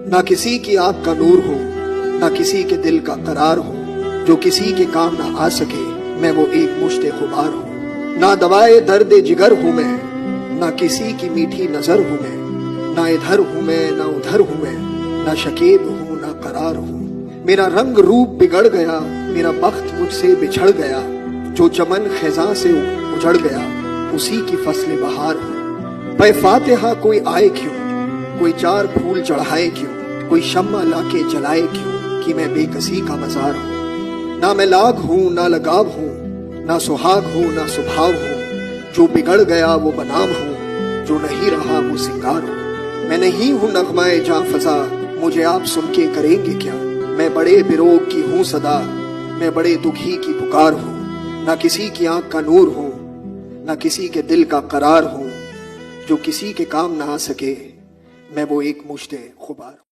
ना किसी की आंख का नूर हूँ, ना किसी के दिल का करार हूँ। जो किसी के काम ना आ सके मैं वो एक मुश्ते खुमार हूँ। ना दवाए दर्द जिगर हूँ मैं, ना किसी की मीठी नजर हूँ मैं। ना इधर हूँ मैं ना उधर हूँ मैं, ना शकीब हूँ ना करार हूँ। मेरा रंग रूप बिगड़ गया, मेरा बख्त मुझसे बिछड़ गया। जो चमन खिजा से उजड़ गया उसी की फसल बहार हूँ। पे फातिहा कोई आए क्यों, कोई चार फूल चढ़ाए क्यों, कोई शम्मा लाके जलाए क्यों, कि मैं बेकसी का मजार हूँ। ना मैं लाग हूँ ना लगाव हूँ, ना सुहाग हूँ ना सुभाव हूँ। जो बिगड़ गया वो बनाम हूँ, जो नहीं रहा वो सिंगार हूँ। मैं नहीं हूँ नगमाए जां फजा, मुझे आप सुन के करेंगे क्या। मैं बड़े बिरोग की हूँ सदा, मैं बड़े दुखी की पुकार हूँ। ना किसी की आंख का नूर हूँ, ना किसी के दिल का करार हूँ। जो किसी के काम ना आ सके मैं वो एक मुश्ते खुमार हूँ।